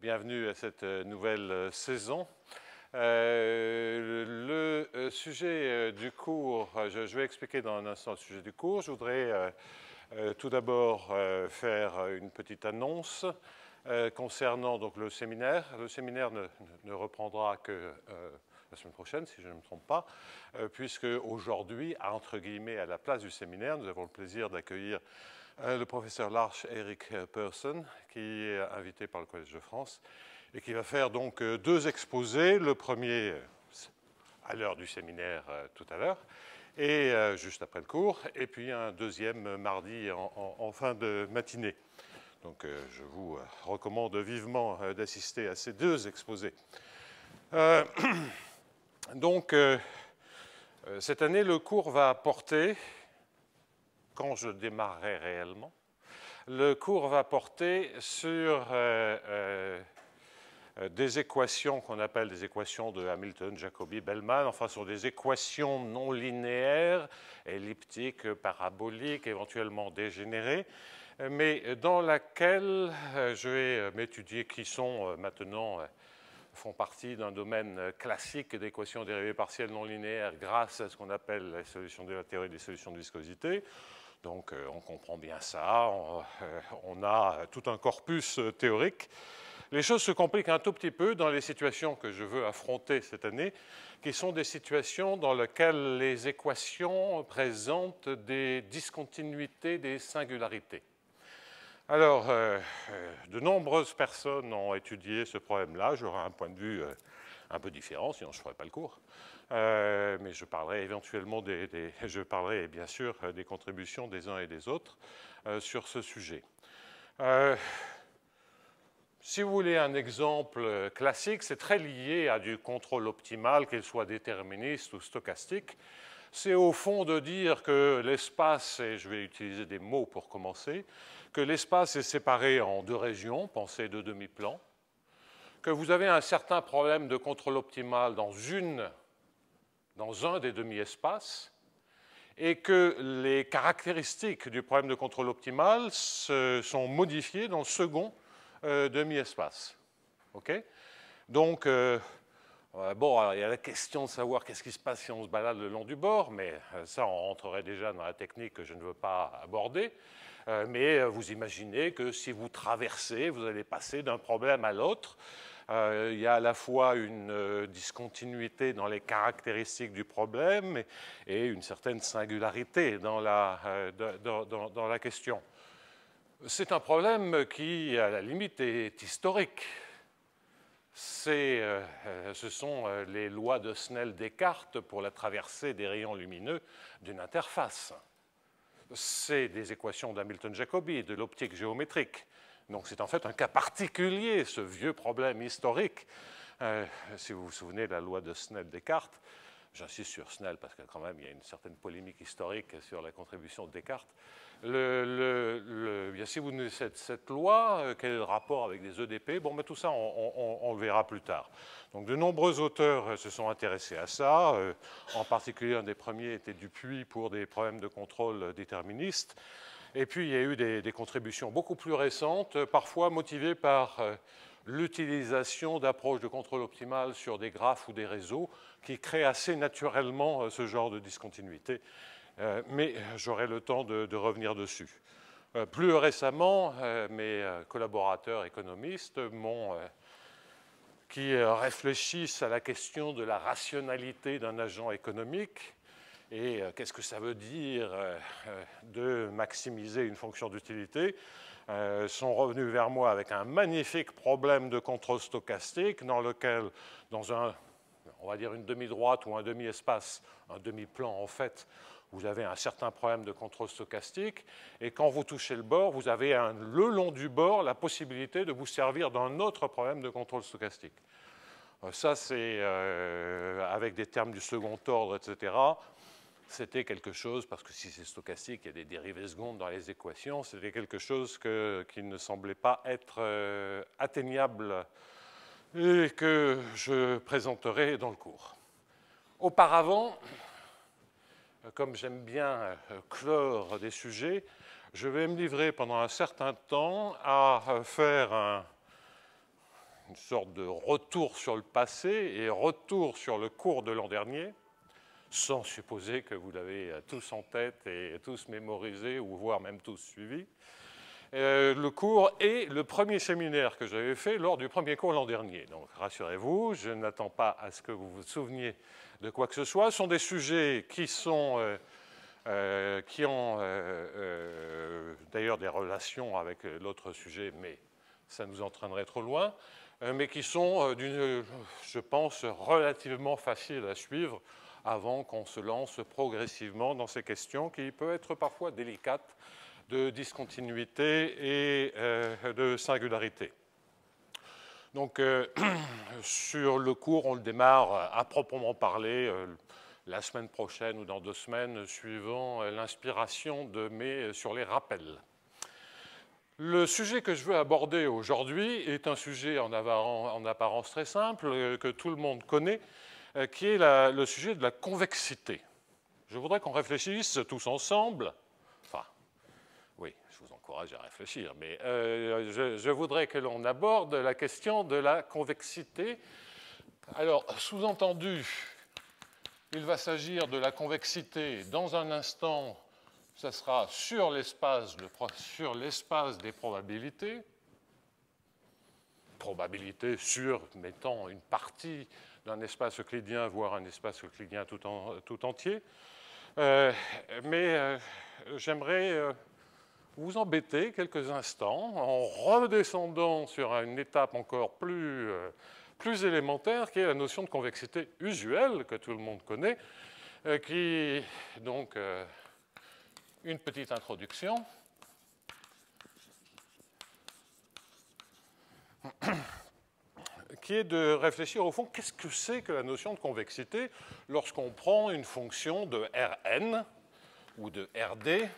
Bienvenue à cette nouvelle saison. Le sujet du cours, je vais expliquer dans un instant le sujet du cours. Je voudrais tout d'abord faire une petite annonce concernant donc, le séminaire. Le séminaire ne reprendra que la semaine prochaine, si je ne me trompe pas, puisque aujourd'hui, entre guillemets, à la place du séminaire, nous avons le plaisir d'accueillir le professeur Lars Erik Persson, qui est invité par le Collège de France et qui va faire donc deux exposés. Le premier à l'heure du séminaire tout à l'heure et juste après le cours, et puis un deuxième mardi en fin de matinée. Donc je vous recommande vivement d'assister à ces deux exposés. Donc cette année, le cours va porter, quand je démarrerai réellement, le cours va porter sur des équations qu'on appelle des équations de Hamilton, Jacobi, Bellman, enfin sur des équations non linéaires, elliptiques, paraboliques, éventuellement dégénérées, mais dans laquelle je vais m'étudier qui sont maintenant font partie d'un domaine classique d'équations dérivées partielles non linéaires grâce à ce qu'on appelle la solution de la théorie des solutions de viscosité. Donc on comprend bien ça, on a tout un corpus théorique. Les choses se compliquent un tout petit peu dans les situations que je veux affronter cette année, qui sont des situations dans lesquelles les équations présentent des discontinuités, des singularités. Alors, de nombreuses personnes ont étudié ce problème-là. J'aurai un point de vue un peu différent, sinon je ne ferai pas le cours. Mais je parlerai éventuellement je parlerai bien sûr des contributions des uns et des autres sur ce sujet. Si vous voulez un exemple classique, c'est très lié à du contrôle optimal, qu'il soit déterministe ou stochastique. C'est au fond de dire que l'espace, et je vais utiliser des mots pour commencer, que l'espace est séparé en deux régions, pensez deux demi-plans, que vous avez un certain problème de contrôle optimal dans un des demi-espaces, et que les caractéristiques du problème de contrôle optimal sont modifiées dans le second demi-espace. Okay? Donc, bon, alors, il y a la question de savoir qu'est-ce qui se passe si on se balade le long du bord, mais ça, on rentrerait déjà dans la technique que je ne veux pas aborder. Mais vous imaginez que si vous traversez, vous allez passer d'un problème à l'autre. Il y a à la fois une discontinuité dans les caractéristiques du problème et une certaine singularité dans la question. C'est un problème qui, à la limite, est historique. Ce sont les lois de Snell-Descartes pour la traversée des rayons lumineux d'une interface. C'est des équations d'Hamilton-Jacobi, de l'optique géométrique. Donc c'est en fait un cas particulier, ce vieux problème historique. Si vous vous souvenez de la loi de Snell-Descartes, j'insiste sur Snell parce que quand même il y a une certaine polémique historique sur la contribution de Descartes. Bien, si vous avez cette loi, quel est le rapport avec des EDP? Bon, mais tout ça, on le verra plus tard. Donc, de nombreux auteurs se sont intéressés à ça. En particulier, un des premiers était Dupuy pour des problèmes de contrôle déterministe. Et puis, il y a eu des contributions beaucoup plus récentes, parfois motivées par l'utilisation d'approches de contrôle optimal sur des graphes ou des réseaux qui créent assez naturellement ce genre de discontinuité. Mais j'aurai le temps de revenir dessus. Plus récemment, mes collaborateurs économistes qui réfléchissent à la question de la rationalité d'un agent économique et qu'est-ce que ça veut dire de maximiser une fonction d'utilité, sont revenus vers moi avec un magnifique problème de contrôle stochastique dans lequel, dans on va dire une demi-droite ou un demi-espace, un demi-plan en fait, vous avez un certain problème de contrôle stochastique, et quand vous touchez le bord, vous avez le long du bord la possibilité de vous servir d'un autre problème de contrôle stochastique. Ça, c'est avec des termes du second ordre, etc. C'était quelque chose, parce que si c'est stochastique, il y a des dérivées secondes dans les équations, c'était quelque chose qui ne semblait pas être atteignable et que je présenterai dans le cours. Auparavant, comme j'aime bien clore des sujets, je vais me livrer pendant un certain temps à faire une sorte de retour sur le passé et retour sur le cours de l'an dernier, sans supposer que vous l'avez tous en tête et tous mémorisé, ou voire même tous suivi. Le cours est le premier séminaire que j'avais fait lors du premier cours l'an dernier. Donc rassurez-vous, je n'attends pas à ce que vous vous souveniez de quoi que ce soit. Ce sont des sujets qui ont d'ailleurs des relations avec l'autre sujet, mais ça nous entraînerait trop loin, mais qui sont, je pense, relativement faciles à suivre avant qu'on se lance progressivement dans ces questions qui peuvent être parfois délicates de discontinuité et de singularité. Donc, sur le cours, on le démarre à proprement parler la semaine prochaine ou dans 2 semaines, suivant l'inspiration sur les rappels. Le sujet que je veux aborder aujourd'hui est un sujet en apparence très simple, que tout le monde connaît, qui est le sujet de la convexité. Je voudrais qu'on réfléchisse tous ensemble. Enfin, oui, je vous encourage à réfléchir, mais je voudrais que l'on aborde la question de la convexité. Alors, sous-entendu, il va s'agir de la convexité dans un instant. Ça sera sur l'espace des probabilités. Probabilité sur, mettons, une partie d'un espace euclidien, voire un espace euclidien tout entier. Mais j'aimerais vous embêter quelques instants en redescendant sur une étape encore plus élémentaire, qui est la notion de convexité usuelle, que tout le monde connaît, qui donc... une petite introduction. Qui est de réfléchir au fond, qu'est-ce que c'est que la notion de convexité lorsqu'on prend une fonction de Rn ou de Rd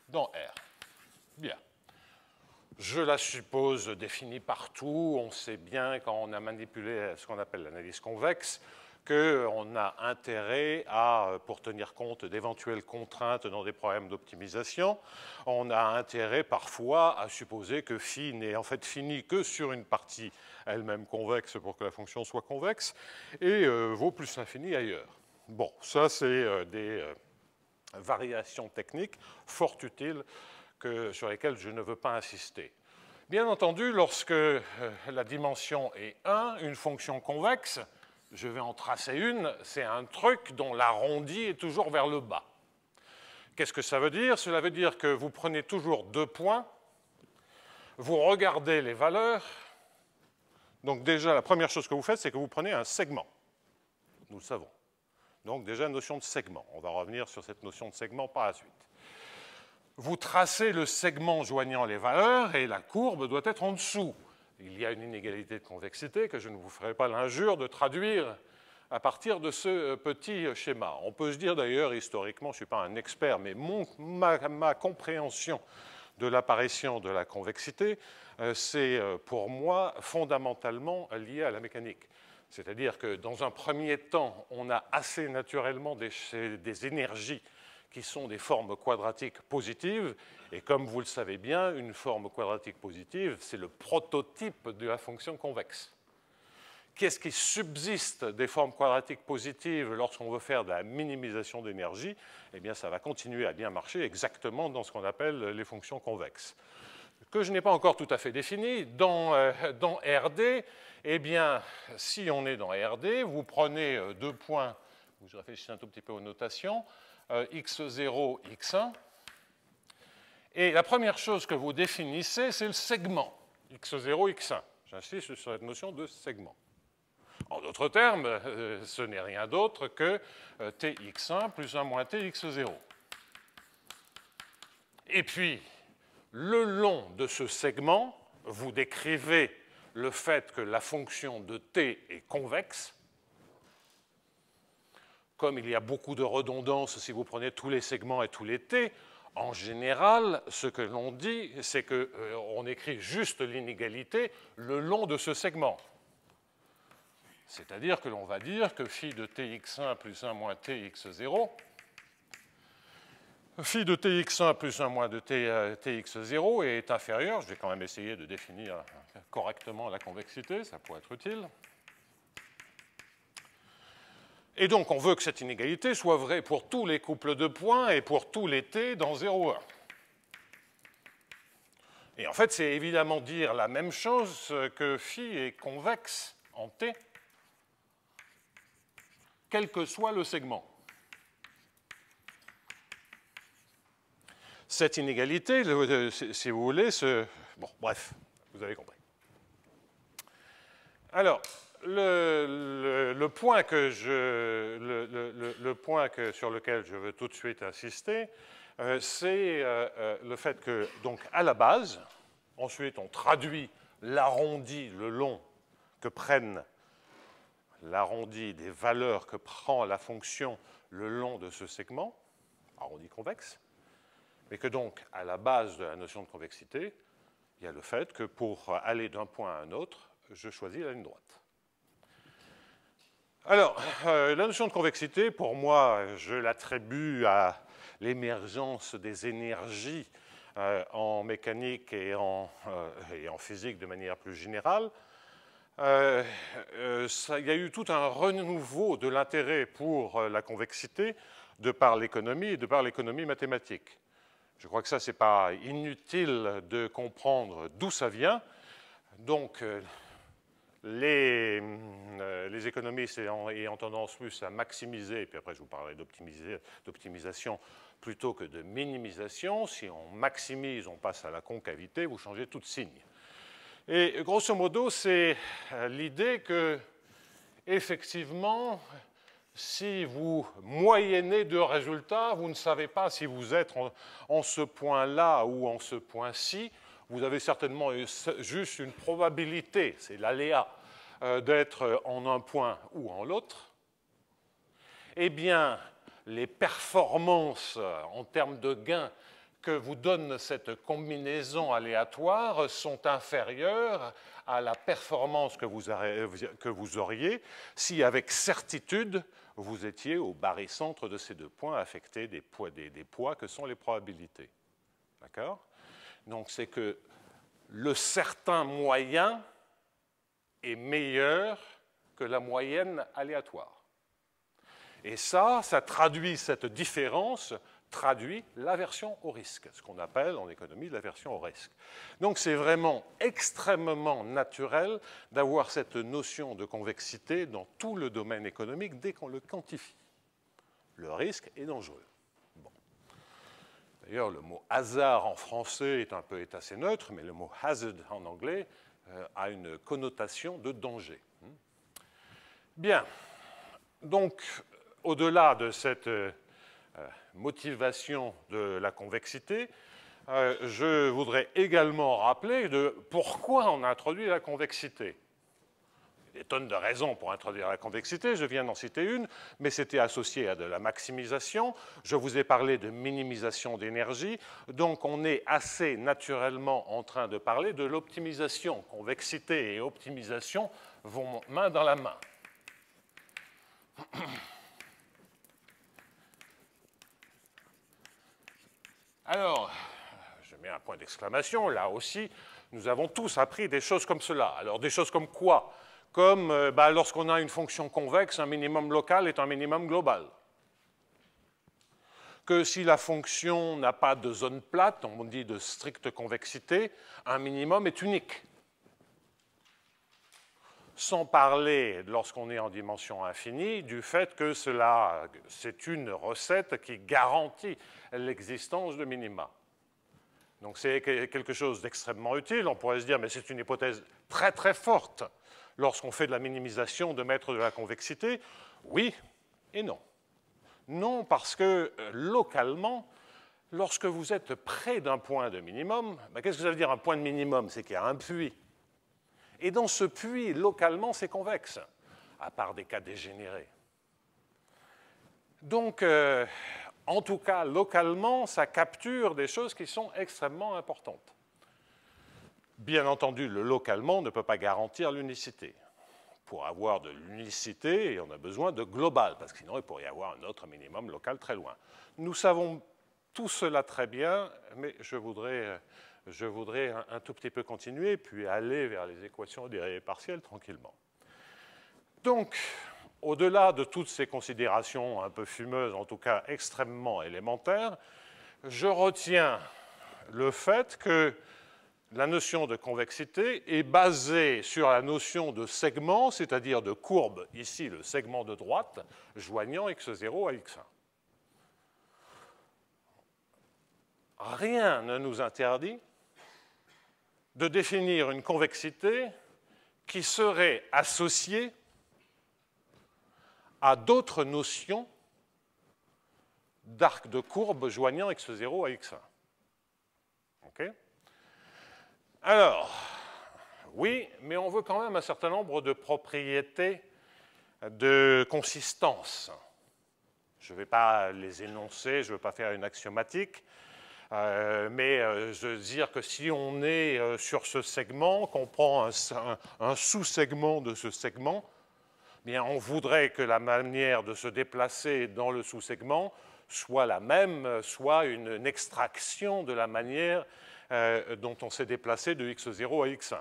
dans R. Bien. Je la suppose définie partout. On sait bien, quand on a manipulé ce qu'on appelle l'analyse convexe, qu'on a intérêt pour tenir compte d'éventuelles contraintes dans des problèmes d'optimisation, on a intérêt parfois à supposer que phi n'est en fait fini que sur une partie elle-même convexe pour que la fonction soit convexe et vaut plus l'infini ailleurs. Bon, ça c'est des variations techniques fort utiles sur lesquelles je ne veux pas insister. Bien entendu, lorsque la dimension est 1, une fonction convexe, je vais en tracer une, c'est un truc dont l'arrondi est toujours vers le bas. Qu'est-ce que ça veut dire? Cela veut dire que vous prenez toujours 2 points, vous regardez les valeurs. Donc déjà, la première chose que vous faites, c'est que vous prenez un segment. Nous le savons. Donc déjà, notion de segment. On va revenir sur cette notion de segment par la suite. Vous tracez le segment joignant les valeurs et la courbe doit être en dessous. Il y a une inégalité de convexité que je ne vous ferai pas l'injure de traduire à partir de ce petit schéma. On peut se dire d'ailleurs, historiquement, je ne suis pas un expert, mais ma compréhension de l'apparition de la convexité, c'est pour moi fondamentalement lié à la mécanique. C'est-à-dire que dans un premier temps, on a assez naturellement des énergies qui sont des formes quadratiques positives. Et comme vous le savez bien, une forme quadratique positive, c'est le prototype de la fonction convexe. Qu'est-ce qui subsiste des formes quadratiques positives lorsqu'on veut faire de la minimisation d'énergie? Eh bien, ça va continuer à bien marcher exactement dans ce qu'on appelle les fonctions convexes. Que je n'ai pas encore tout à fait défini, dans RD, eh bien, si on est dans RD, vous prenez 2 points, je réfléchis un tout petit peu aux notations, x0, x1. Et la première chose que vous définissez, c'est le segment, x0, x1. J'insiste sur cette notion de segment. En d'autres termes, ce n'est rien d'autre que tx1 plus 1 moins tx0. Et puis, le long de ce segment, vous décrivez le fait que la fonction de t est convexe. Comme il y a beaucoup de redondance si vous prenez tous les segments et tous les t, en général, ce que l'on dit, c'est qu'on écrit juste l'inégalité le long de ce segment. C'est-à-dire que l'on va dire que phi de tx1 plus 1 moins tx0, phi de tx1 plus 1 moins de tx0 est inférieur, je vais quand même essayer de définir correctement la convexité, ça pourrait être utile. Et donc, on veut que cette inégalité soit vraie pour tous les couples de points et pour tous les t dans 0,1. Et en fait, c'est évidemment dire la même chose que phi est convexe en t, quel que soit le segment. Cette inégalité, si vous voulez, bon, bref, vous avez compris. Alors, le point sur lequel je veux tout de suite insister, c'est le fait que, donc, à la base, ensuite on traduit l'arrondi, le long, que prennent l'arrondi des valeurs que prend la fonction le long de ce segment, arrondi convexe, mais que donc, à la base de la notion de convexité, il y a le fait que pour aller d'un point à un autre, je choisis la ligne droite. Alors, la notion de convexité, pour moi, je l'attribue à l'émergence des énergies en mécanique et en physique de manière plus générale. Il y a eu tout un renouveau de l'intérêt pour la convexité de par l'économie et de par l'économie mathématique. Je crois que ça, ce n'est pas inutile de comprendre d'où ça vient. Donc, les économistes ayant tendance plus à maximiser, et puis après je vous parlerai d'optimisation plutôt que de minimisation. Si on maximise, on passe à la concavité, vous changez tout de signe. Et grosso modo, c'est l'idée que, effectivement, si vous moyennez deux résultats, vous ne savez pas si vous êtes en ce point-là ou en ce point-ci. Vous avez certainement juste une probabilité, c'est l'aléa, d'être en un point ou en l'autre. Eh bien, les performances en termes de gains que vous donne cette combinaison aléatoire sont inférieures à la performance que vous auriez si, avec certitude, vous étiez au barycentre de ces deux points affectés des poids que sont les probabilités. D'accord ? Donc, c'est que le certain moyen est meilleur que la moyenne aléatoire. Et ça traduit cette différence, traduit l'aversion au risque, ce qu'on appelle en économie l'aversion au risque. Donc c'est vraiment extrêmement naturel d'avoir cette notion de convexité dans tout le domaine économique dès qu'on le quantifie. Le risque est dangereux. Bon. D'ailleurs, le mot hasard en français est assez neutre, mais le mot hazard en anglais a une connotation de danger. Bien. Donc, au-delà de cette motivation de la convexité, je voudrais également rappeler pourquoi on a introduit la convexité. Il y a des tonnes de raisons pour introduire la convexité, je viens d'en citer une, mais c'était associé à de la maximisation. Je vous ai parlé de minimisation d'énergie, donc on est assez naturellement en train de parler de l'optimisation. Convexité et optimisation vont main dans la main. Alors, je mets un point d'exclamation, là aussi, nous avons tous appris des choses comme cela. Alors, des choses comme quoi? Comme lorsqu'on a une fonction convexe, un minimum local est un minimum global. Que si la fonction n'a pas de zone plate, on dit de stricte convexité, un minimum est unique. Sans parler, lorsqu'on est en dimension infinie, du fait que c'est une recette qui garantit l'existence de minima. Donc c'est quelque chose d'extrêmement utile. On pourrait se dire, mais c'est une hypothèse très très forte lorsqu'on fait de la minimisation de mettre de la convexité. Oui et non. Non, parce que localement, lorsque vous êtes près d'un point de minimum, qu'est-ce que ça veut dire un point de minimum? C'est qu'il y a un puits. Et dans ce puits, localement, c'est convexe, à part des cas dégénérés. Donc, en tout cas, localement, ça capture des choses qui sont extrêmement importantes. Bien entendu, le localement ne peut pas garantir l'unicité. Pour avoir de l'unicité, on a besoin de global, parce que sinon, il pourrait y avoir un autre minimum local très loin. Nous savons tout cela très bien, mais je voudrais je voudrais un tout petit peu continuer, puis aller vers les équations dérivées partielles tranquillement. Donc, au-delà de toutes ces considérations un peu fumeuses, en tout cas extrêmement élémentaires, je retiens le fait que la notion de convexité est basée sur la notion de segment, c'est-à-dire de courbe, ici le segment de droite, joignant x0 à x1. Rien ne nous interdit de définir une convexité qui serait associée à d'autres notions d'arc de courbe joignant x0 à x1. OK ? Alors, oui, mais on veut quand même un certain nombre de propriétés de consistance. Je ne vais pas les énoncer, je ne veux pas faire une axiomatique, mais je veux dire que si on est sur ce segment, qu'on prend un sous-segment de ce segment, bien, on voudrait que la manière de se déplacer dans le sous-segment soit la même, soit une extraction de la manière dont on s'est déplacé de x0 à x1.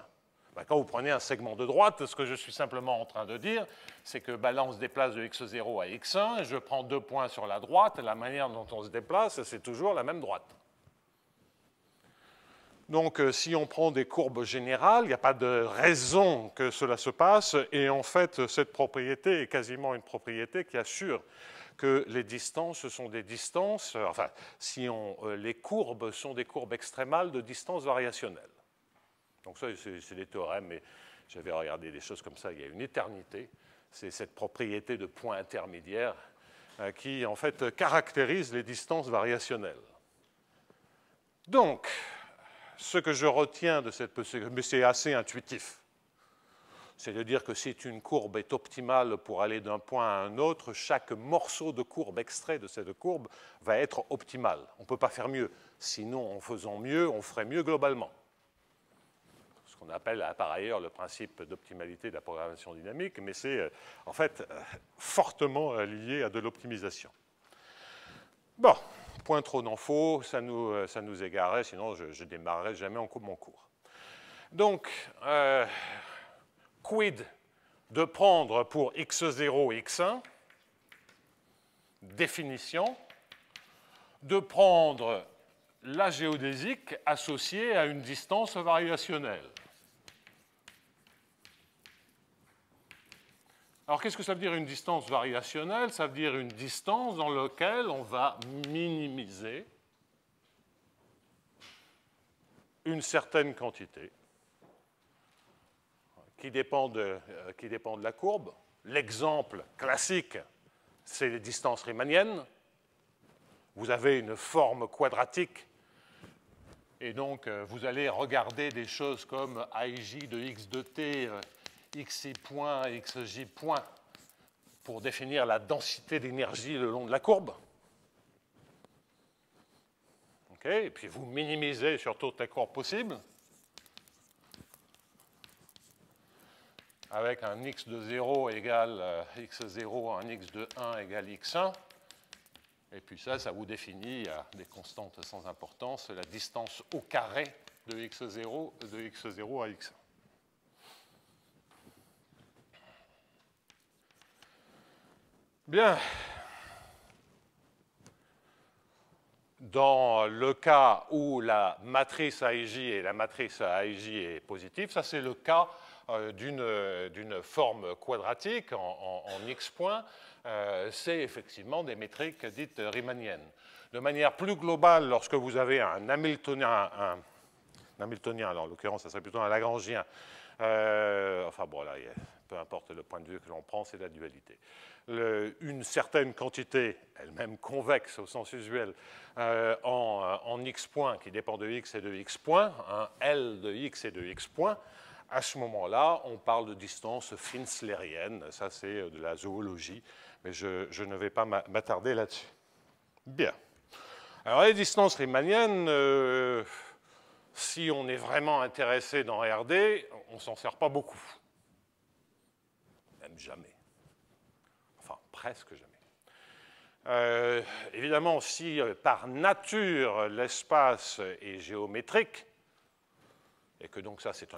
Quand vous prenez un segment de droite, ce que je suis simplement en train de dire, c'est que là, on se déplace de x0 à x1, je prends 2 points sur la droite, la manière dont on se déplace, c'est toujours la même droite. Donc, si on prend des courbes générales, il n'y a pas de raison que cela se passe, et en fait, cette propriété est quasiment une propriété qui assure que les distances sont des distances, enfin, les courbes sont des courbes extrémales de distance variationnelle. Donc ça, c'est des théorèmes, mais j'avais regardé des choses comme ça il y a une éternité. C'est cette propriété de point intermédiaire qui, en fait, caractérise les distances variationnelles. Donc, ce que je retiens de cette possibilité, mais c'est assez intuitif, c'est de dire que si une courbe est optimale pour aller d'un point à un autre, chaque morceau de courbe extrait de cette courbe va être optimal. On ne peut pas faire mieux. Sinon, en faisant mieux, on ferait mieux globalement. Ce qu'on appelle par ailleurs le principe d'optimalité de la programmation dynamique, mais c'est en fait fortement lié à de l'optimisation. Bon, point trop n'en faut, ça nous égarerait, sinon je ne démarrerai jamais mon cours. Donc, quid de prendre pour x0, x1, définition, de prendre la géodésique associée à une distance variationnelle. Alors, qu'est-ce que ça veut dire une distance variationnelle? Ça veut dire une distance dans laquelle on va minimiser une certaine quantité qui dépend de la courbe. L'exemple classique, c'est les distances riemanniennes. Vous avez une forme quadratique et donc vous allez regarder des choses comme IJ de x de t, xi point, xj point, pour définir la densité d'énergie le long de la courbe. Okay, et puis vous minimisez sur toutes les courbes possibles, avec un x de 0 égale x0, un x de 1 égale x1. Et puis ça vous définit à des constantes sans importance la distance au carré de x0 à x1. Bien. Dans le cas où la matrice AIJ et la matrice AIJ est positive, ça c'est le cas d'une forme quadratique en x points, c'est effectivement des métriques dites riemanniennes. De manière plus globale, lorsque vous avez un Hamiltonien, alors en l'occurrence ça serait plutôt un Lagrangien, enfin bon là, peu importe le point de vue que l'on prend, c'est la dualité. Une certaine quantité, elle-même convexe au sens usuel, en x points qui dépend de x et de x points, un L de x et de x points, à ce moment-là, on parle de distance finslerienne. Ça, c'est de la zoologie, mais je ne vais pas m'attarder là-dessus. Bien. Alors, les distances riemanniennes, si on est vraiment intéressé dans RD, on ne s'en sert pas beaucoup. Même jamais. Enfin, presque jamais. Évidemment, si par nature l'espace est géométrique, et que donc ça, c'est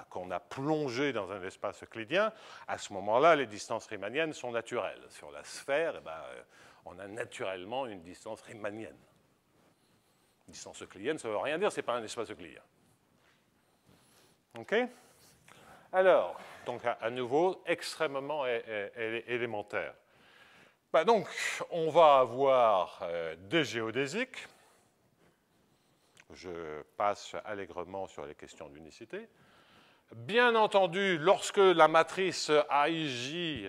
qu'on a plongé dans un espace euclidien, à ce moment-là, les distances riemanniennes sont naturelles. Sur la sphère, on a naturellement une distance riemannienne. Distance euclidienne, ça ne veut rien dire, ce n'est pas un espace euclidien. OK? Alors, donc à nouveau, extrêmement élémentaire. Donc, on va avoir des géodésiques. Je passe allègrement sur les questions d'unicité. Bien entendu, lorsque la matrice AIJ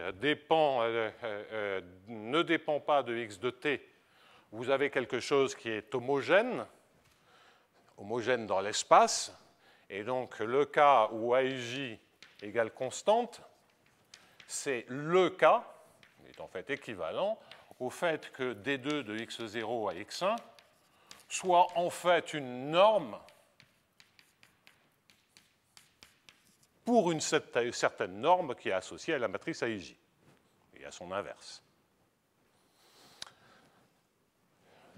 ne dépend pas de x de t, vous avez quelque chose qui est homogène dans l'espace, et donc le cas où AIJ égale constante, c'est le cas, il est en fait équivalent au fait que D2 de x0 à x1 soit en fait une norme pour une certaine norme qui est associée à la matrice AIJ et à son inverse.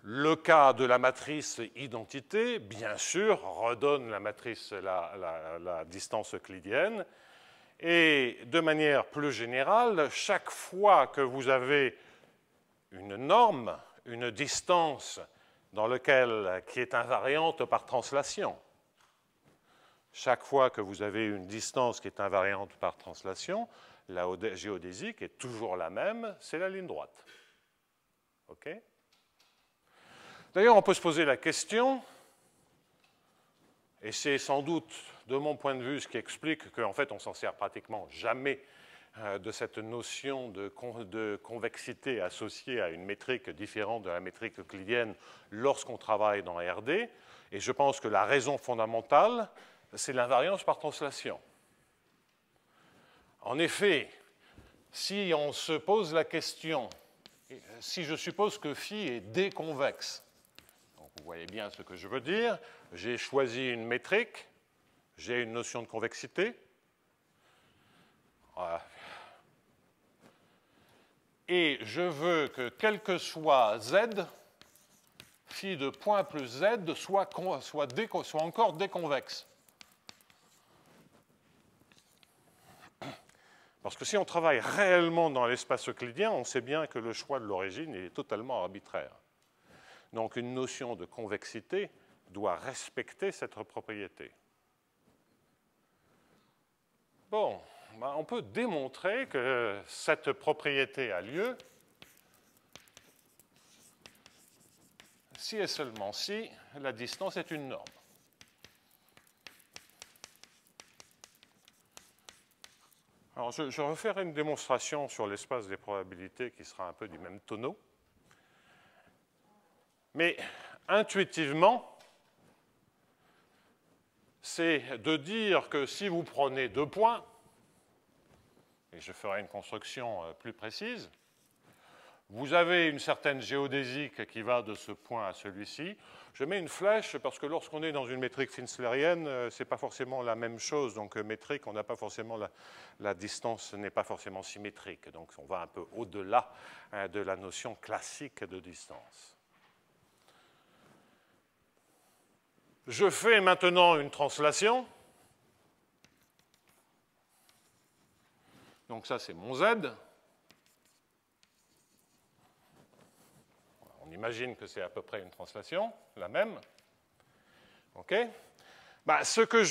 Le cas de la matrice identité, bien sûr, redonne la matrice, la distance euclidienne. Et de manière plus générale, chaque fois que vous avez une norme, une distance qui est invariante par translation, chaque fois que vous avez une distance qui est invariante par translation, la géodésique est toujours la même, c'est la ligne droite. OK ? D'ailleurs, on peut se poser la question, et c'est sans doute, de mon point de vue, ce qui explique qu'en fait, on ne s'en sert pratiquement jamais de cette notion de convexité associée à une métrique différente de la métrique euclidienne lorsqu'on travaille dans RD. Et je pense que la raison fondamentale, c'est l'invariance par translation. En effet, si on se pose la question, si je suppose que phi est déconvexe, donc vous voyez bien ce que je veux dire, j'ai choisi une métrique, j'ai une notion de convexité, et je veux que quel que soit z, phi de point plus z soit encore déconvexe. Parce que si on travaille réellement dans l'espace euclidien, on sait bien que le choix de l'origine est totalement arbitraire. Donc une notion de convexité doit respecter cette propriété. Bon, on peut démontrer que cette propriété a lieu si et seulement si la distance est une norme. Alors, je referai une démonstration sur l'espace des probabilités qui sera un peu du même tonneau. Mais intuitivement, c'est de dire que si vous prenez 2 points, et je ferai une construction plus précise, vous avez une certaine géodésique qui va de ce point à celui-ci. Je mets une flèche parce que lorsqu'on est dans une métrique finstlerienne, ce n'est pas forcément la même chose. Donc métrique, on n'a pas forcément la distance n'est pas forcément symétrique. Donc on va un peu au-delà de la notion classique de distance. Je fais maintenant une translation. Donc ça, c'est mon Z. On imagine que c'est à peu près une translation, la même. OK ? Ce que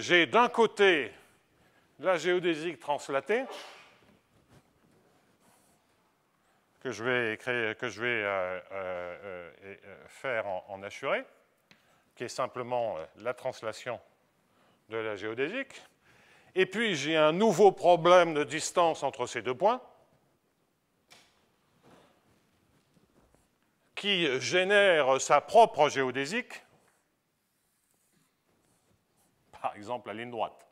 j'ai d'un côté la géodésique translatée, que je vais faire en assuré, qui est simplement la translation de la géodésique. Et puis, j'ai un nouveau problème de distance entre ces 2 points qui génère sa propre géodésique, par exemple la ligne droite.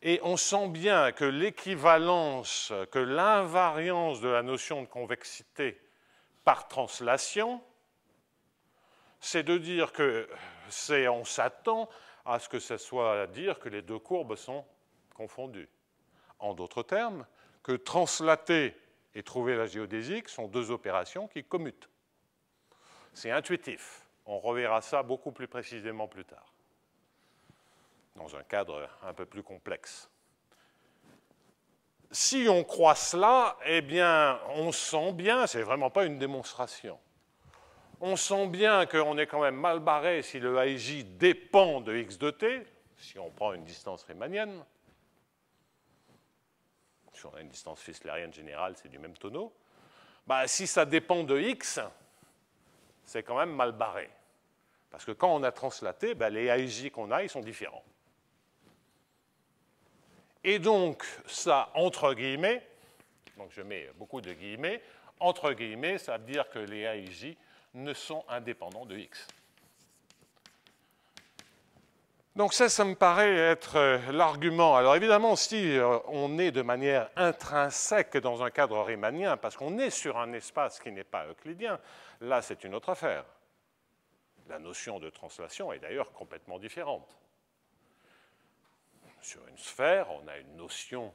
Et on sent bien que l'équivalence, que l'invariance de la notion de convexité par translation, c'est de dire que on s'attend à ce que ce soit à dire que les 2 courbes sont confondues. En d'autres termes, que translater et trouver la géodésique sont 2 opérations qui commutent. C'est intuitif. On reverra ça beaucoup plus précisément plus tard, dans un cadre un peu plus complexe. Si on croit cela, eh bien, on sent bien, c'est vraiment pas une démonstration, on sent bien qu'on est quand même mal barré si le AIJ dépend de x de t, si on prend une distance riemannienne. Si on a une distance fischlérienne générale, c'est du même tonneau. Bah, si ça dépend de x, c'est quand même mal barré. Parce que quand on a translaté, bah, les AIJ qu'on a, ils sont différents. Et donc, ça, entre guillemets, donc je mets beaucoup de guillemets, entre guillemets, ça veut dire que les AIJ ne sont indépendants de x. Donc ça me paraît être l'argument. Alors évidemment, si on est de manière intrinsèque dans un cadre riemanien, parce qu'on est sur un espace qui n'est pas euclidien, là c'est une autre affaire. La notion de translation est d'ailleurs complètement différente. Sur une sphère, on a une notion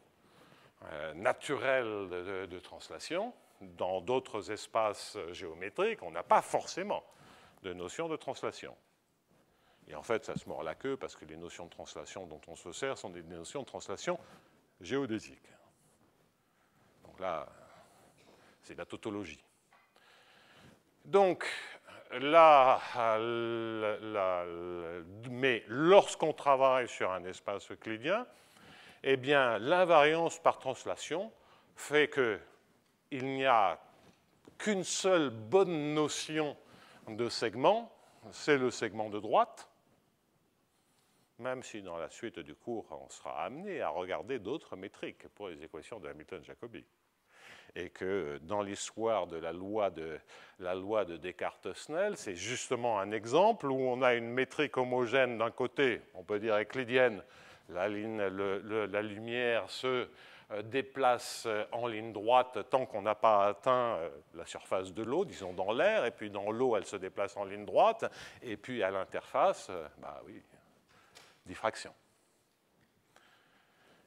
naturelle de translation. Dans d'autres espaces géométriques, on n'a pas forcément de notion de translation. Et en fait, ça se mord la queue parce que les notions de translation dont on se sert sont des notions de translation géodésiques. Donc là, c'est la tautologie. Donc, là, mais lorsqu'on travaille sur un espace euclidien, eh bien, l'invariance par translation fait qu'il n'y a qu'une seule bonne notion de segment, c'est le segment de droite, même si dans la suite du cours, on sera amené à regarder d'autres métriques pour les équations de Hamilton-Jacobi. Et que dans l'histoire de la loi de Descartes-Snell, c'est justement un exemple où on a une métrique homogène d'un côté, on peut dire euclidienne, la lumière se déplace en ligne droite tant qu'on n'a pas atteint la surface de l'eau, disons dans l'air, et puis dans l'eau, elle se déplace en ligne droite, et puis à l'interface, bah oui, diffraction.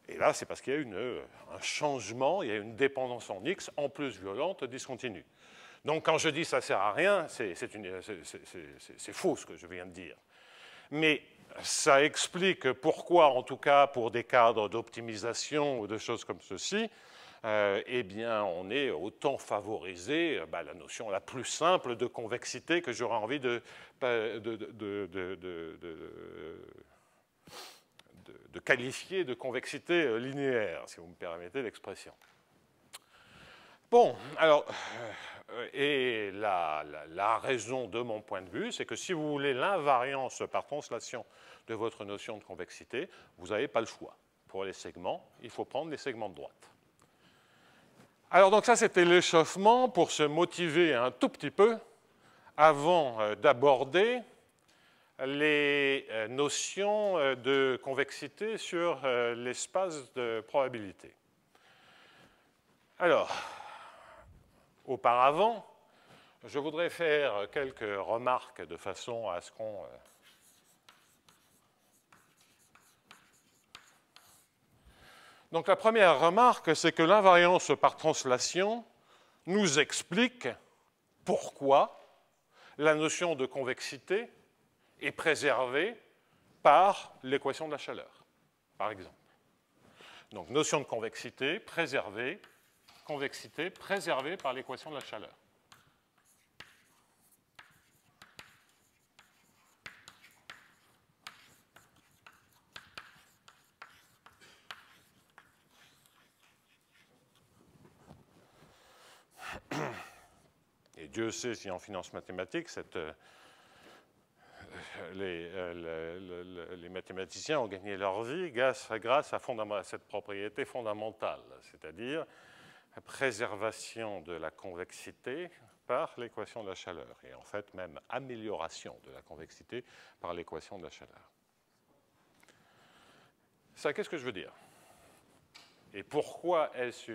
Et là, c'est parce qu'il y a un changement, il y a une dépendance en X, en plus violente, discontinue. Donc quand je dis ça ne sert à rien, c'est faux ce que je viens de dire. Mais ça explique pourquoi, en tout cas pour des cadres d'optimisation ou de choses comme ceci, eh bien, on est autant favorisé la notion la plus simple de convexité que j'aurais envie de qualifier de convexité linéaire, si vous me permettez l'expression. Bon, alors, et la raison de mon point de vue, c'est que si vous voulez l'invariance par translation de votre notion de convexité, vous n'avez pas le choix. Pour les segments, il faut prendre les segments de droite. Alors, donc ça, c'était l'échauffement pour se motiver un tout petit peu avant d'aborder les notions de convexité sur l'espace de probabilité. Alors, auparavant, je voudrais faire quelques remarques de façon à ce qu'on... Donc la première remarque, c'est que l'invariance par translation nous explique pourquoi la notion de convexité est préservée par l'équation de la chaleur, par exemple. Donc, notion de convexité préservée par l'équation de la chaleur. Et Dieu sait si en finance mathématique, les mathématiciens ont gagné leur vie grâce à cette propriété fondamentale, c'est-à-dire la préservation de la convexité par l'équation de la chaleur, et en fait même amélioration de la convexité par l'équation de la chaleur. Ça, qu'est-ce que je veux dire? Et pourquoi est-ce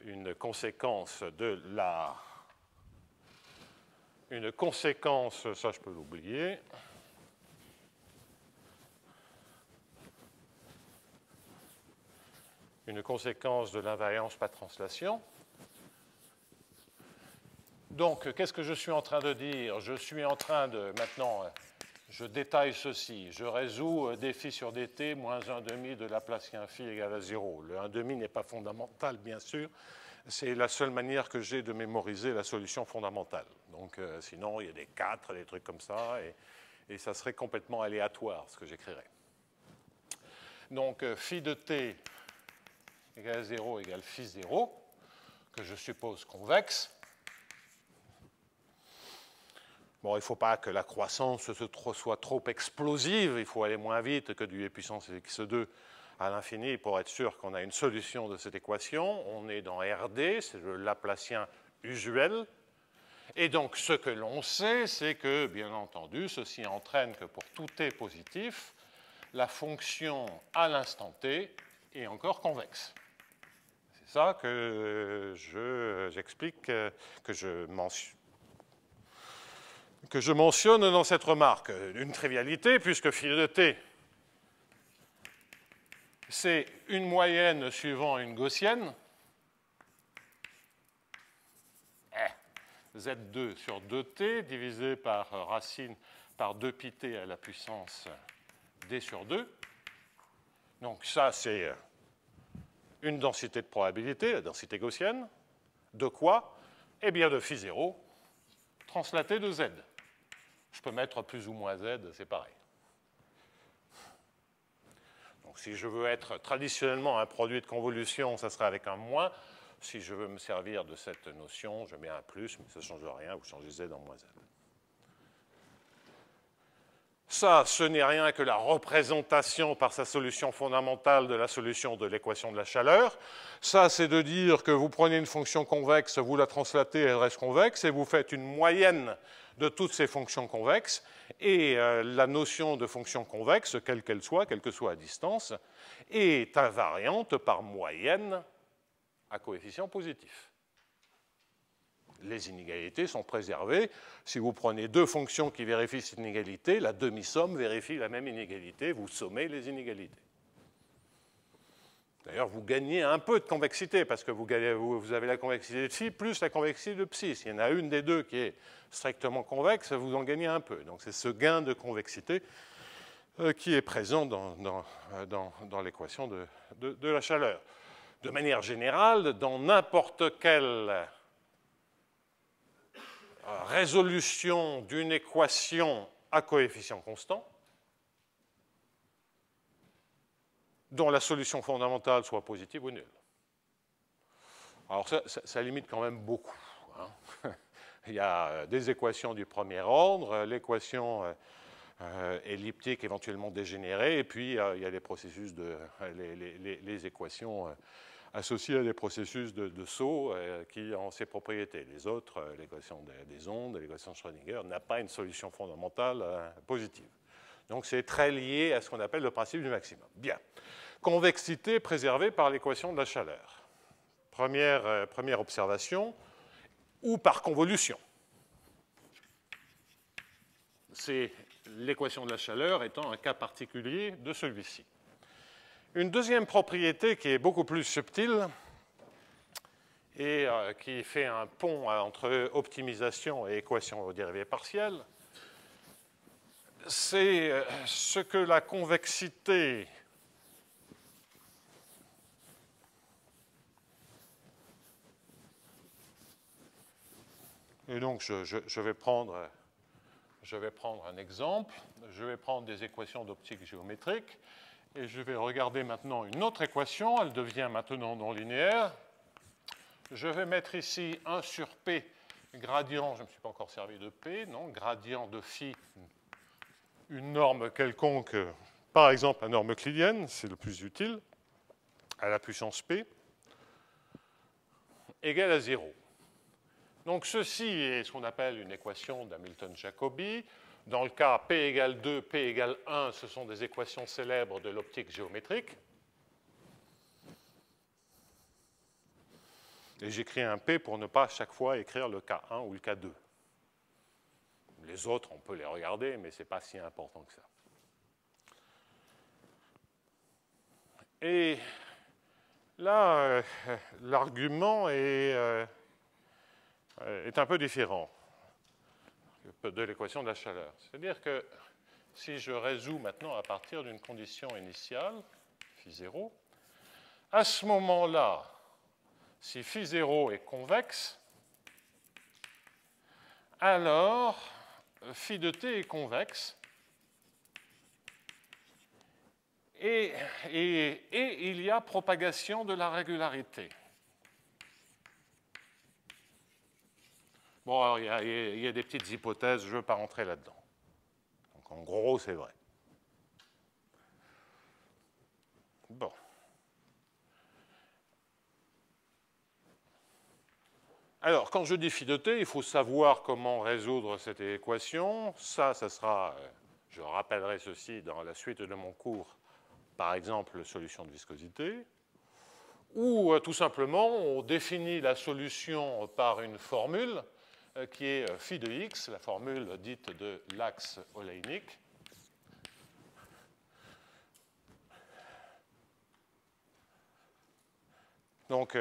une conséquence de la... Une conséquence, ça je peux l'oublier. Une conséquence de l'invariance par translation. Donc, qu'est-ce que je suis en train de dire? Je suis en train de, maintenant, je détaille ceci. Je résous dφ sur dt moins 1,5 de Laplacien phi égale à 0. Le 1,5 n'est pas fondamental, bien sûr. C'est la seule manière que j'ai de mémoriser la solution fondamentale. Donc, sinon, il y a des 4, des trucs comme ça, et ça serait complètement aléatoire, ce que j'écrirais. Donc, phi de t égale à 0 égale phi 0, que je suppose convexe. Bon, il ne faut pas que la croissance soit trop explosive, il faut aller moins vite que du e puissance x2 à l'infini pour être sûr qu'on a une solution de cette équation. On est dans RD, c'est le Laplacien usuel. Et donc, ce que l'on sait, c'est que, bien entendu, ceci entraîne que pour tout t positif, la fonction à l'instant t est encore convexe. C'est ça que j'explique, que je mentionne dans cette remarque. Une trivialité, puisque phi de t, c'est une moyenne suivant une gaussienne, z2 sur 2t, divisé par racine par 2πt à la puissance d sur 2. Donc ça, c'est une densité de probabilité, la densité gaussienne. De quoi? Eh bien de phi 0, translaté de z. Je peux mettre plus ou moins z, c'est pareil. Donc si je veux être traditionnellement un produit de convolution, ça serait avec un moins. Si je veux me servir de cette notion, je mets un plus, mais ça ne change rien, vous changez z en moins z. Ça, ce n'est rien que la représentation par sa solution fondamentale de la solution de l'équation de la chaleur. Ça, c'est de dire que vous prenez une fonction convexe, vous la translatez, elle reste convexe, et vous faites une moyenne de toutes ces fonctions convexes, et la notion de fonction convexe, quelle qu'elle soit, quelle que soit la distance, est invariante par moyenne à coefficient positif. Les inégalités sont préservées. Si vous prenez deux fonctions qui vérifient cette inégalité, la demi-somme vérifie la même inégalité, vous sommez les inégalités. D'ailleurs, vous gagnez un peu de convexité, parce que vous avez la convexité de phi plus la convexité de psi. S'il y en a une des deux qui est strictement convexe, vous en gagnez un peu. Donc c'est ce gain de convexité qui est présent dans l'équation de la chaleur. De manière générale, dans n'importe quelle résolution d'une équation à coefficient constant, dont la solution fondamentale soit positive ou nulle. Alors ça limite quand même beaucoup. Hein. Il y a des équations du premier ordre, l'équation elliptique éventuellement dégénérée, et puis il y a les processus les équations associées à des processus de saut qui ont ces propriétés. Les autres, l'équation des ondes, l'équation de Schrödinger, n'a pas une solution fondamentale positive. Donc c'est très lié à ce qu'on appelle le principe du maximum. Bien. Convexité préservée par l'équation de la chaleur. Première observation, ou par convolution. C'est l'équation de la chaleur étant un cas particulier de celui-ci. Une deuxième propriété qui est beaucoup plus subtile et qui fait un pont entre optimisation et équation aux dérivées partielles, c'est ce que la convexité et donc je vais prendre un exemple, je vais prendre des équations d'optique géométrique et je vais regarder maintenant une autre équation, elle devient maintenant non linéaire. Je vais mettre ici 1 sur P, gradient, je ne me suis pas encore servi de P, non, gradient de phi, une norme quelconque, par exemple la norme euclidienne, c'est le plus utile, à la puissance P, égale à 0. Donc ceci est ce qu'on appelle une équation d'Hamilton-Jacobi. Dans le cas P égale 2, P égale 1, ce sont des équations célèbres de l'optique géométrique. Et j'écris un P pour ne pas à chaque fois écrire le cas 1 ou le cas 2. Les autres, on peut les regarder, mais ce n'est pas si important que ça. Et là, l'argument est est un peu différent de l'équation de la chaleur. C'est-à-dire que si je résous maintenant à partir d'une condition initiale, phi0, à ce moment-là, si phi0 est convexe, alors phi de t est convexe et il y a propagation de la régularité. Bon, alors il y a des petites hypothèses, je ne veux pas rentrer là-dedans. Donc en gros, c'est vrai. Bon. Alors, quand je dis phi de t, il faut savoir comment résoudre cette équation. Ça sera, je rappellerai ceci dans la suite de mon cours, par exemple, solution de viscosité. Ou tout simplement, on définit la solution par une formule qui est phi de x, la formule dite de l'axe oléinique. Donc,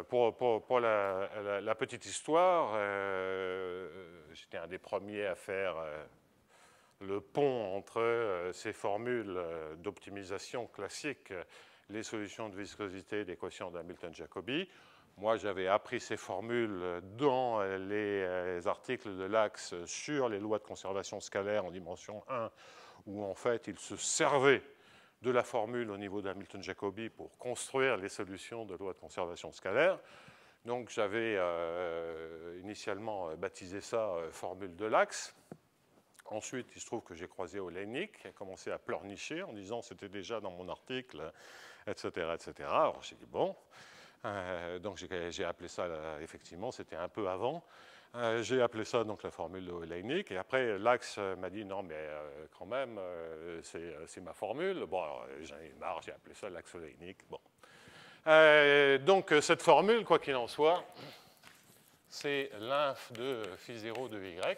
pour la petite histoire, j'étais un des premiers à faire le pont entre ces formules d'optimisation classiques, les solutions de viscosité d'équation d'Hamilton-Jacobi. Moi, j'avais appris ces formules dans les articles de l'axe sur les lois de conservation scalaire en dimension 1, où en fait, il se servait de la formule au niveau d'Hamilton-Jacobi pour construire les solutions de loi de conservation scalaire. Donc j'avais initialement baptisé ça formule de l'axe. Ensuite, il se trouve que j'ai croisé Oleinik, qui a commencé à pleurnicher en disant c'était déjà dans mon article, etc. etc. Alors j'ai dit bon. Donc j'ai appelé ça, effectivement, c'était un peu avant. J'ai appelé ça donc la formule de Oleinik, et après l'axe m'a dit non mais quand même c'est ma formule. Bon alors j'en ai marre, j'ai appelé ça l'axe Oleinik. Bon. Donc cette formule, quoi qu'il en soit, c'est l'inf de phi0 de y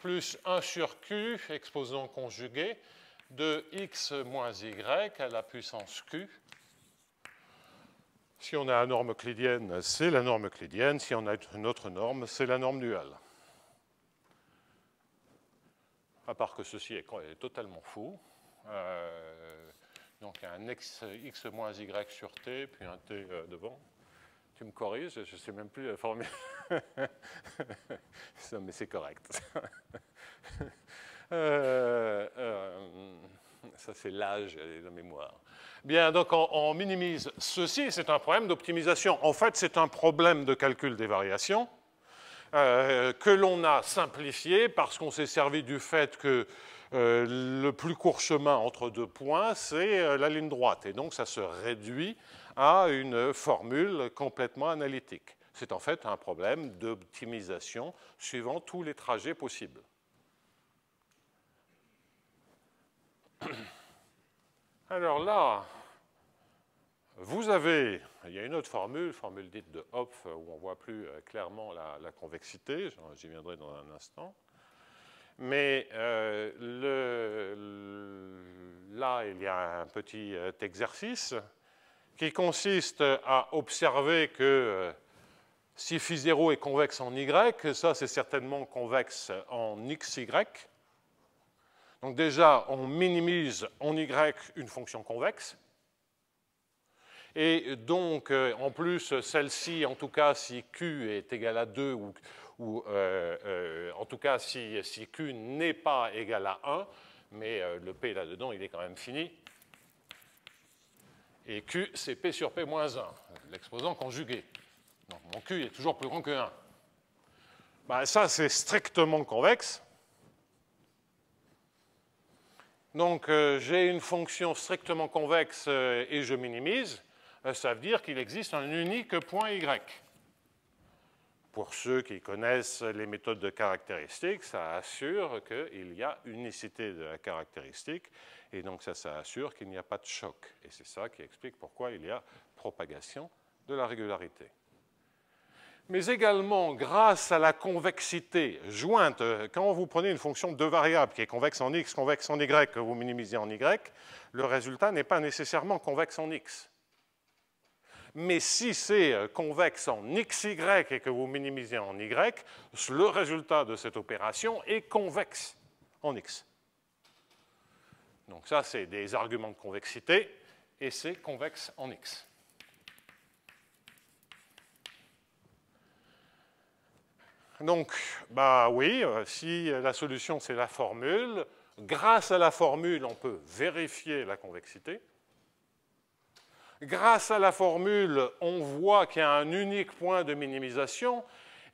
plus 1 sur q, exposant conjugué, de x moins y à la puissance q. Si on a la norme euclidienne, c'est la norme euclidienne. Si on a une autre norme, c'est la norme duale. À part que ceci est totalement fou. Donc un x moins y sur t, puis un t devant. Tu me corriges, je ne sais même plus la formule. Mais c'est correct. Ça, c'est l'âge et la mémoire. Bien, donc on minimise ceci, c'est un problème d'optimisation. En fait, c'est un problème de calcul des variations que l'on a simplifié parce qu'on s'est servi du fait que le plus court chemin entre deux points, c'est la ligne droite. Et donc, ça se réduit à une formule complètement analytique. C'est en fait un problème d'optimisation suivant tous les trajets possibles. Alors là, il y a une autre formule dite de Hopf, où on voit plus clairement la convexité, j'y viendrai dans un instant. Mais là, il y a un petit exercice qui consiste à observer que si phi0 est convexe en y, ça c'est certainement convexe en xy. Donc déjà, on minimise en y une fonction convexe. Et donc, en plus, celle-ci, en tout cas, si Q est égal à 2, ou en tout cas, si Q n'est pas égal à 1, mais le P là-dedans, il est quand même fini. Et Q, c'est P sur P moins 1, l'exposant conjugué. Donc, mon Q est toujours plus grand que 1. Ben, ça, c'est strictement convexe. Donc, j'ai une fonction strictement convexe et je minimise. Ça veut dire qu'il existe un unique point Y. Pour ceux qui connaissent les méthodes de caractéristiques, ça assure qu'il y a unicité de la caractéristique, et donc ça assure qu'il n'y a pas de choc. Et c'est ça qui explique pourquoi il y a propagation de la régularité. Mais également, grâce à la convexité jointe, quand vous prenez une fonction de deux variables qui est convexe en x, convexe en y, que vous minimisez en y, le résultat n'est pas nécessairement convexe en x. Mais si c'est convexe en xy et que vous minimisez en y, le résultat de cette opération est convexe en x. Donc ça, c'est des arguments de convexité, et c'est convexe en x. Donc, bah oui, si la solution c'est la formule, grâce à la formule, on peut vérifier la convexité. Grâce à la formule, on voit qu'il y a un unique point de minimisation.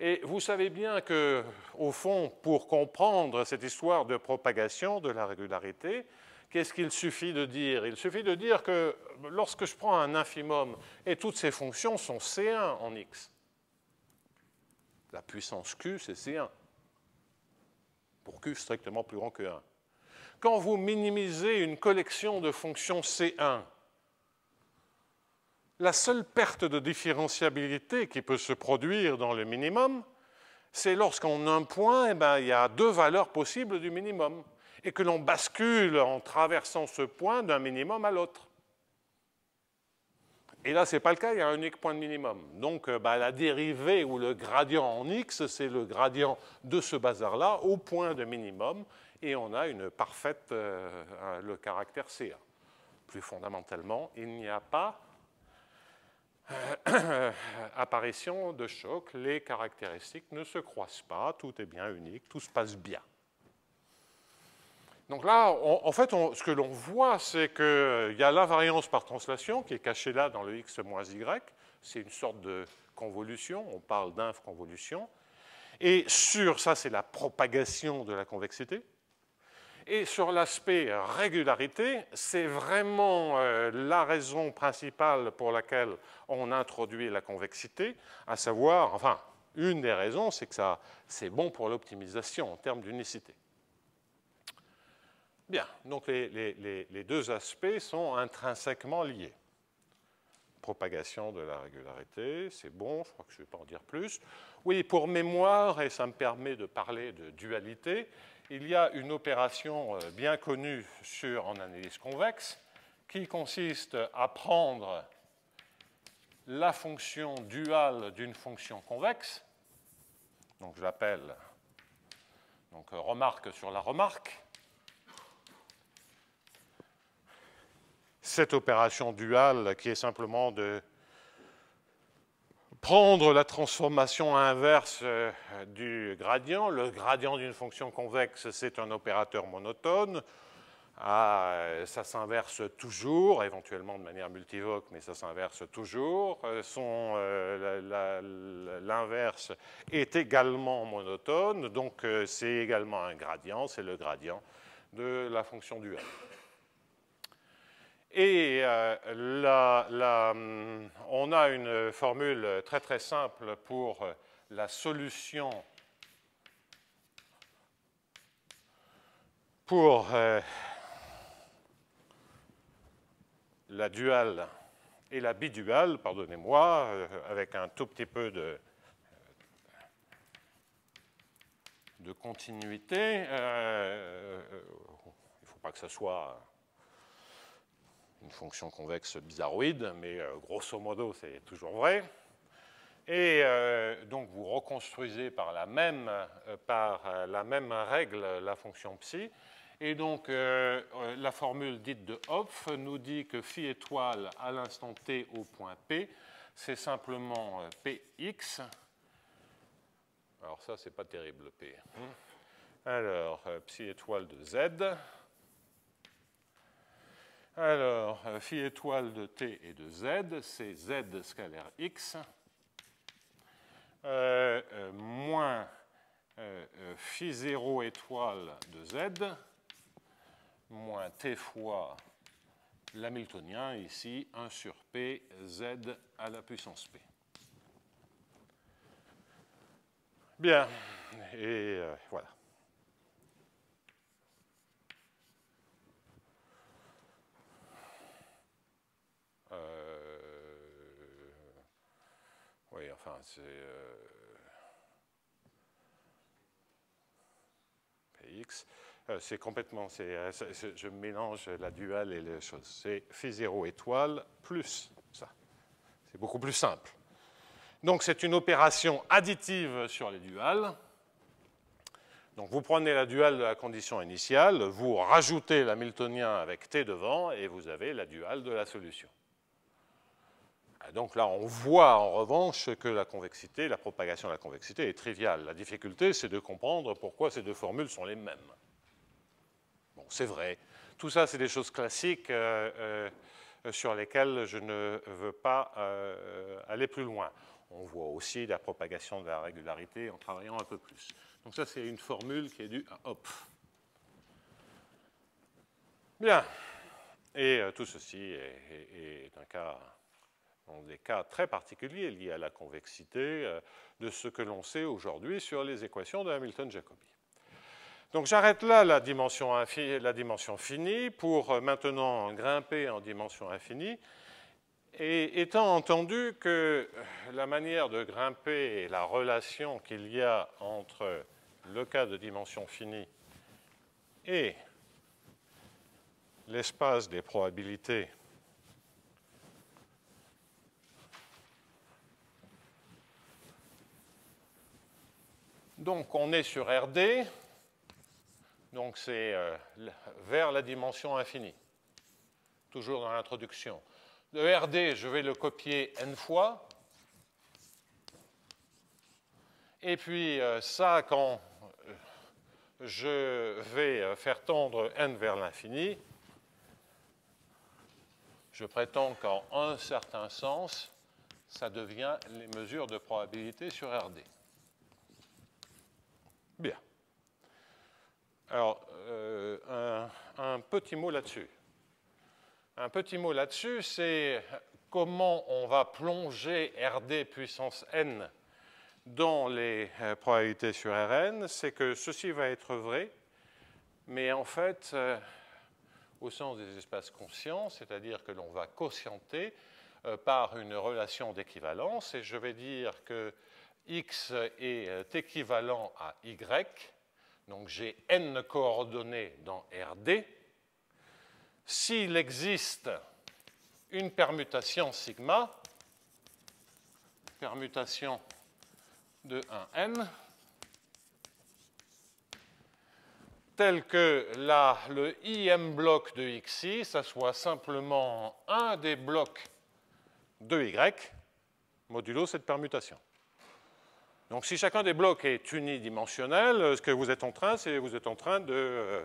Et vous savez bien que, au fond, pour comprendre cette histoire de propagation de la régularité, qu'est-ce qu'il suffit de dire? Il suffit de dire que lorsque je prends un infimum et toutes ces fonctions sont C1 en x, la puissance Q, c'est C1. Pour Q strictement plus grand que 1. Quand vous minimisez une collection de fonctions C1, la seule perte de différenciabilité qui peut se produire dans le minimum, c'est lorsqu'en un point, il y a deux valeurs possibles du minimum, et que l'on bascule en traversant ce point d'un minimum à l'autre. Et là, ce n'est pas le cas, il y a un unique point de minimum. Donc, la dérivée ou le gradient en x, c'est le gradient de ce bazar-là au point de minimum, et on a une parfaite, le caractère CA. Plus fondamentalement, il n'y a pas apparition de choc, les caractéristiques ne se croisent pas, tout est bien unique, tout se passe bien. Donc là, en fait, ce que l'on voit, c'est qu'il y a l'invariance par translation qui est cachée là dans le x moins y. C'est une sorte de convolution, on parle d'inf-convolution. Et sur ça, c'est la propagation de la convexité. Et sur l'aspect régularité, c'est vraiment la raison principale pour laquelle on introduit la convexité, à savoir, enfin, une des raisons, c'est que c'est bon pour l'optimisation en termes d'unicité. Bien, donc les deux aspects sont intrinsèquement liés. Propagation de la régularité, c'est bon, je crois que je ne vais pas en dire plus. Oui, pour mémoire, et ça me permet de parler de dualité, il y a une opération bien connue en analyse convexe qui consiste à prendre la fonction duale d'une fonction convexe, donc je l'appelle remarque sur la remarque. Cette opération duale qui est simplement de prendre la transformation inverse du gradient. Le gradient d'une fonction convexe, c'est un opérateur monotone. Ça s'inverse toujours, éventuellement de manière multivoque, mais ça s'inverse toujours. L'inverse est également monotone, donc c'est également un gradient, c'est le gradient de la fonction duale. Et on a une formule très très simple pour la solution pour la duale et la biduale, pardonnez-moi, avec un tout petit peu de continuité. Il ne faut pas que ce soit une fonction convexe bizarroïde, mais grosso modo, c'est toujours vrai. Et donc, vous reconstruisez par la même règle la fonction psi. Et donc, la formule dite de Hopf nous dit que phi étoile à l'instant t au point P, c'est simplement Px. Alors ça, c'est pas terrible, P. Alors, psi étoile de Z. Alors, phi étoile de t et de z, c'est z scalaire x, moins phi 0 étoile de z, moins t fois l'hamiltonien, ici 1 sur p, z à la puissance p. Bien, et voilà. Oui, enfin, c'est Px. C'est complètement, je mélange la duale et les choses. C'est phi 0 étoile plus ça. C'est beaucoup plus simple. Donc c'est une opération additive sur les duals. Donc vous prenez la duale de la condition initiale, vous rajoutez l'hamiltonien avec t devant, et vous avez la duale de la solution. Donc là, on voit en revanche que la convexité, la propagation de la convexité est triviale. La difficulté, c'est de comprendre pourquoi ces deux formules sont les mêmes. Bon, c'est vrai. Tout ça, c'est des choses classiques sur lesquelles je ne veux pas aller plus loin. On voit aussi la propagation de la régularité en travaillant un peu plus. Donc ça, c'est une formule qui est due à Hopf. Bien. Et tout ceci est un cas, dans des cas très particuliers liés à la convexité de ce que l'on sait aujourd'hui sur les équations de Hamilton-Jacobi. Donc j'arrête là la dimension finie pour maintenant grimper en dimension infinie. Et étant entendu que la manière de grimper et la relation qu'il y a entre le cas de dimension finie et l'espace des probabilités donc on est sur RD, donc c'est vers la dimension infinie, toujours dans l'introduction. Le RD, je vais le copier n fois. Et puis ça, quand je vais faire tendre n vers l'infini, je prétends qu'en un certain sens, ça devient les mesures de probabilité sur RD. Bien. Alors, un petit mot là-dessus. Un petit mot là-dessus, c'est comment on va plonger RD puissance n dans les probabilités sur Rn. C'est que ceci va être vrai, mais en fait, au sens des espaces conscients, c'est-à-dire que l'on va quotienter par une relation d'équivalence, et je vais dire que x est équivalent à y, donc j'ai n coordonnées dans Rd. S'il existe une permutation sigma, permutation de 1n, tel que le im bloc de xi, ça soit simplement un des blocs de y, modulo cette permutation. Donc si chacun des blocs est unidimensionnel, ce que vous êtes en train, c'est vous êtes en train de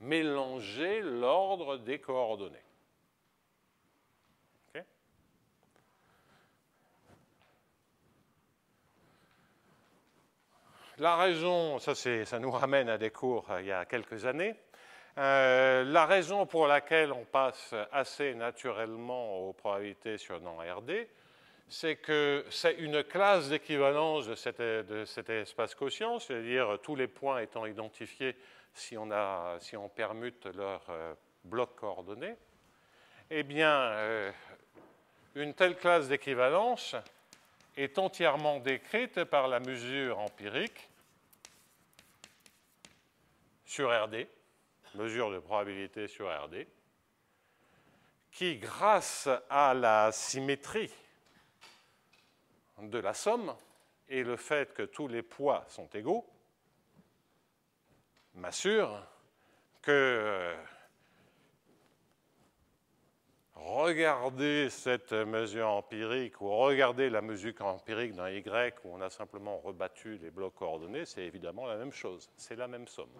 mélanger l'ordre des coordonnées. Okay. La raison, ça nous ramène à des cours il y a quelques années. La raison pour laquelle on passe assez naturellement aux probabilités sur non-RD, c'est que c'est une classe d'équivalence de cet espace quotient, c'est-à-dire tous les points étant identifiés si on permute leur bloc coordonné. Eh bien, une telle classe d'équivalence est entièrement décrite par la mesure empirique sur RD, mesure de probabilité sur RD, qui, grâce à la symétrie de la somme et le fait que tous les poids sont égaux, m'assure que regarder cette mesure empirique ou regarder la mesure empirique d'un Y où on a simplement rebattu les blocs coordonnés, c'est évidemment la même chose, c'est la même somme.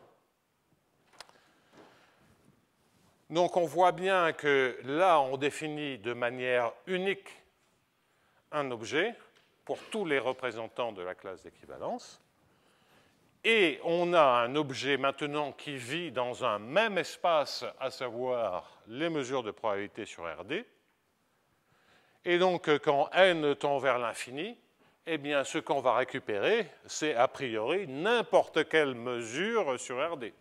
Donc on voit bien que là, on définit de manière unique un objet pour tous les représentants de la classe d'équivalence. Et on a un objet maintenant qui vit dans un même espace, à savoir les mesures de probabilité sur RD. Et donc, quand n tend vers l'infini, eh bien, ce qu'on va récupérer, c'est a priori n'importe quelle mesure sur RD.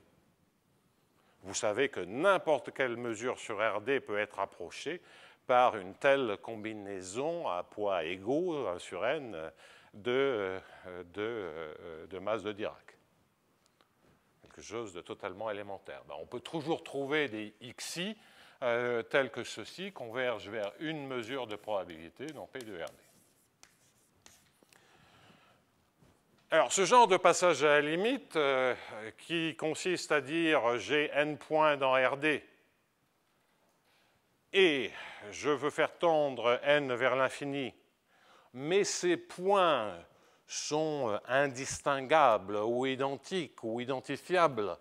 Vous savez que n'importe quelle mesure sur RD peut être approchée par une telle combinaison à poids égaux sur n de masse de Dirac. Quelque chose de totalement élémentaire. On peut toujours trouver des xi tels que ceux-ci convergent vers une mesure de probabilité, donc P de RD. Alors, ce genre de passage à la limite, qui consiste à dire j'ai n points dans RD et je veux faire tendre n vers l'infini, mais ces points sont indistinguables ou identiques ou identifiables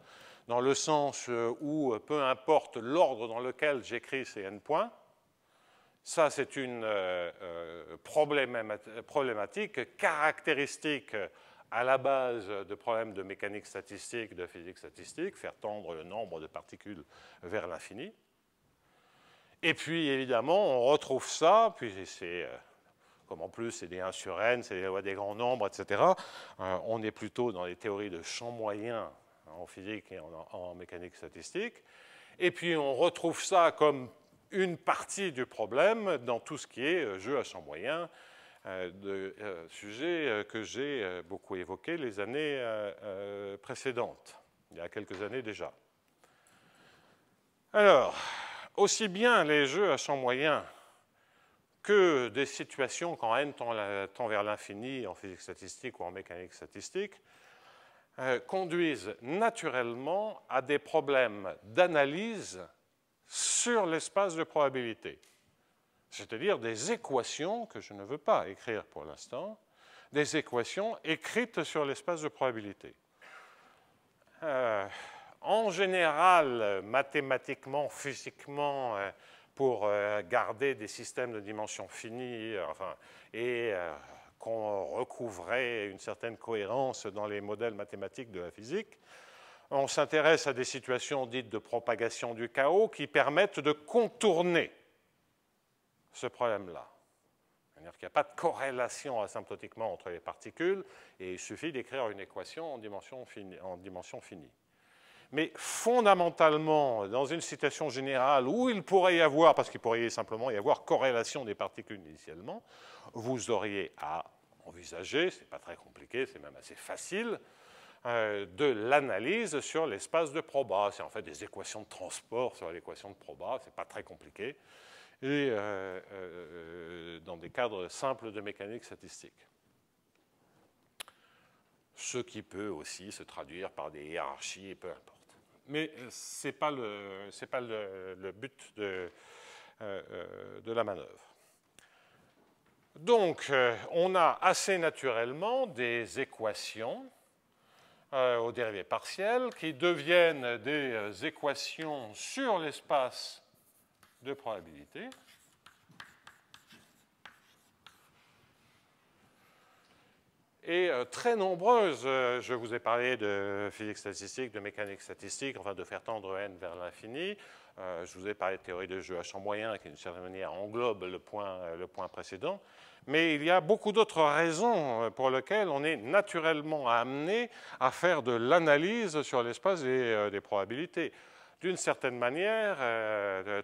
dans le sens où peu importe l'ordre dans lequel j'écris ces n points. Ça, c'est une problématique caractéristique à la base de problèmes de mécanique statistique, de physique statistique, faire tendre le nombre de particules vers l'infini. Et puis, évidemment, on retrouve ça, puis c'est, comme en plus c'est des 1 sur n, c'est les lois des grands nombres, etc., on est plutôt dans les théories de champs moyens en physique et en mécanique statistique. Et puis, on retrouve ça comme une partie du problème dans tout ce qui est jeu à champs moyens, sujet que j'ai beaucoup évoqué les années précédentes, il y a quelques années déjà. Alors, aussi bien les jeux à champs moyens que des situations quand n tend vers l'infini en physique statistique ou en mécanique statistique conduisent naturellement à des problèmes d'analyse sur l'espace de probabilité. C'est-à-dire des équations que je ne veux pas écrire pour l'instant, des équations écrites sur l'espace de probabilité. En général, mathématiquement, physiquement, pour garder des systèmes de dimension finie et qu'on recouvrait une certaine cohérence dans les modèles mathématiques de la physique, on s'intéresse à des situations dites de propagation du chaos qui permettent de contourner ce problème-là. C'est-à-dire qu'il n'y a pas de corrélation asymptotiquement entre les particules et il suffit d'écrire une équation en dimension finie. Mais fondamentalement, dans une situation générale où il pourrait y avoir, parce qu'il pourrait simplement y avoir corrélation des particules initialement, vous auriez à envisager, ce n'est pas très compliqué, c'est même assez facile, de l'analyse sur l'espace de Proba. C'est en fait des équations de transport sur l'équation de Proba, ce n'est pas très compliqué, et dans des cadres simples de mécanique statistique. Ce qui peut aussi se traduire par des hiérarchies, peu importe. Mais ce n'est pas le but de la manœuvre. Donc, on a assez naturellement des équations aux dérivées partielles qui deviennent des équations sur l'espace de probabilité. Et très nombreuses, je vous ai parlé de physique statistique, de mécanique statistique, enfin de faire tendre n vers l'infini. Je vous ai parlé de théorie de jeu à champs moyens qui, d'une certaine manière, englobe le point précédent. Mais il y a beaucoup d'autres raisons pour lesquelles on est naturellement amené à faire de l'analyse sur l'espace des probabilités. D'une certaine manière,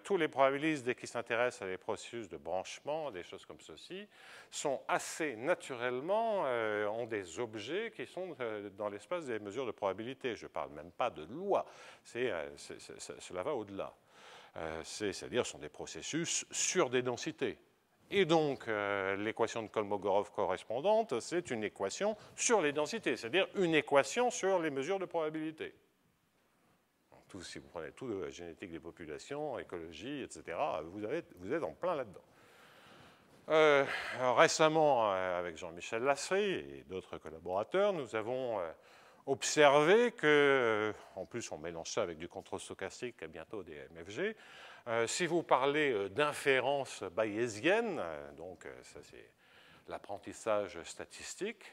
tous les probabilistes, dès qu'ils s'intéressent à des processus de branchement, des choses comme ceci, sont assez naturellement, ont des objets qui sont dans l'espace des mesures de probabilité. Je ne parle même pas de loi, cela va au-delà. C'est-à-dire ce sont des processus sur des densités. Et donc, l'équation de Kolmogorov correspondante, c'est une équation sur les densités, c'est-à-dire une équation sur les mesures de probabilité. Si vous prenez tout de la génétique des populations, écologie, etc., vous êtes en plein là-dedans. Récemment, avec Jean-Michel Lasserie et d'autres collaborateurs, nous avons observé que, en plus on mélange ça avec du contrôle stochastique et bientôt des MFG, si vous parlez d'inférence bayésienne, donc ça c'est l'apprentissage statistique,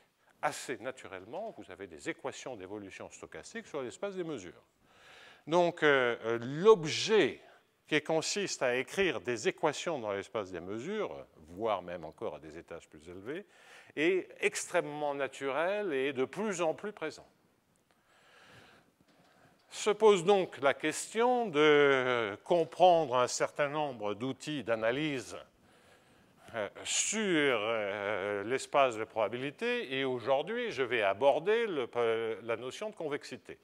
assez naturellement vous avez des équations d'évolution stochastique sur l'espace des mesures. Donc, l'objet qui consiste à écrire des équations dans l'espace des mesures, voire même encore à des étages plus élevés, est extrêmement naturel et de plus en plus présent. Se pose donc la question de comprendre un certain nombre d'outils d'analyse sur l'espace de probabilité, et aujourd'hui, je vais aborder la notion de convexité.